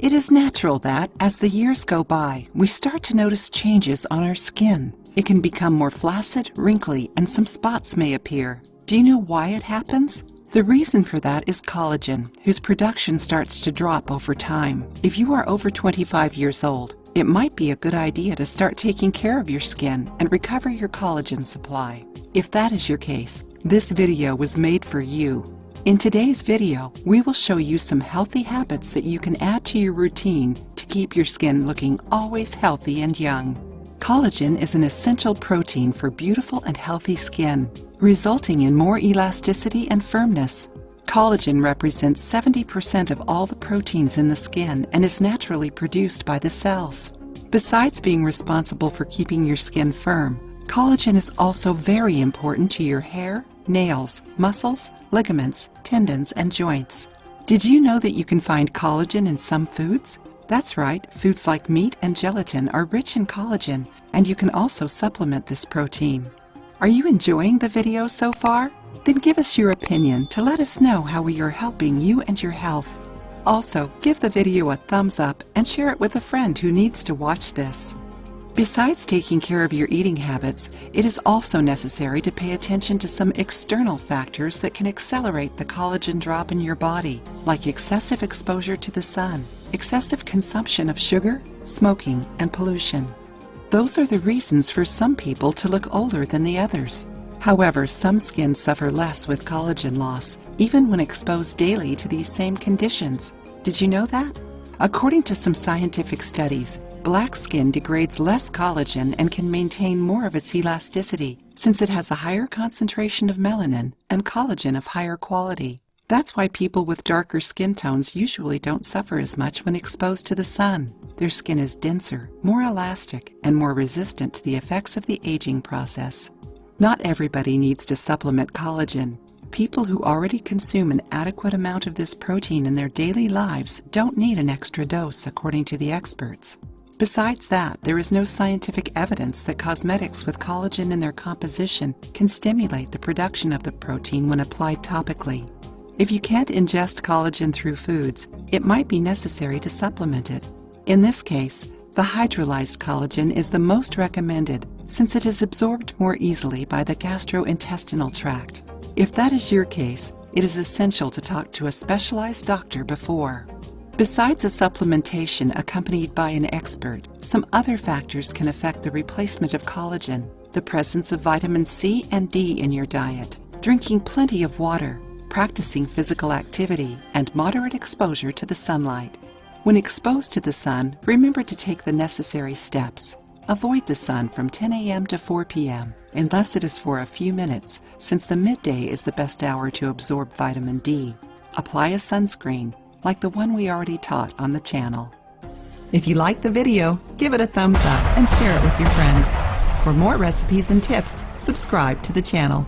It is natural that, as the years go by, we start to notice changes on our skin. It can become more flaccid, wrinkly, and some spots may appear. Do you know why it happens? The reason for that is collagen, whose production starts to drop over time. If you are over 25 years old, it might be a good idea to start taking care of your skin and recover your collagen supply. If that is your case, this video was made for you. In today's video, we will show you some healthy habits that you can add to your routine to keep your skin looking always healthy and young. Collagen is an essential protein for beautiful and healthy skin, resulting in more elasticity and firmness. Collagen represents 70% of all the proteins in the skin and is naturally produced by the cells. Besides being responsible for keeping your skin firm, collagen is also very important to your hair, nails, muscles, ligaments, tendons, and joints. Did you know that you can find collagen in some foods? That's right, foods like meat and gelatin are rich in collagen, and you can also supplement this protein. Are you enjoying the video so far? Then give us your opinion to let us know how we are helping you and your health. Also, give the video a thumbs up and share it with a friend who needs to watch this. Besides taking care of your eating habits, it is also necessary to pay attention to some external factors that can accelerate the collagen drop in your body, like excessive exposure to the sun, excessive consumption of sugar, smoking, and pollution. Those are the reasons for some people to look older than the others. However, some skin suffer less with collagen loss, even when exposed daily to these same conditions. Did you know that? According to some scientific studies, black skin degrades less collagen and can maintain more of its elasticity, since it has a higher concentration of melanin and collagen of higher quality. That's why people with darker skin tones usually don't suffer as much when exposed to the sun. Their skin is denser, more elastic, and more resistant to the effects of the aging process. Not everybody needs to supplement collagen. People who already consume an adequate amount of this protein in their daily lives don't need an extra dose, according to the experts. Besides that, there is no scientific evidence that cosmetics with collagen in their composition can stimulate the production of the protein when applied topically. If you can't ingest collagen through foods, it might be necessary to supplement it. In this case, the hydrolyzed collagen is the most recommended since it is absorbed more easily by the gastrointestinal tract. If that is your case, it is essential to talk to a specialized doctor before. Besides a supplementation accompanied by an expert, some other factors can affect the replacement of collagen: the presence of vitamin C and D in your diet, drinking plenty of water, practicing physical activity, and moderate exposure to the sunlight. When exposed to the sun, remember to take the necessary steps. Avoid the sun from 10 a.m. to 4 p.m. unless it is for a few minutes, since the midday is the best hour to absorb vitamin D. Apply a sunscreen, like the one we already taught on the channel. If you liked the video, give it a thumbs up and share it with your friends. For more recipes and tips, subscribe to the channel.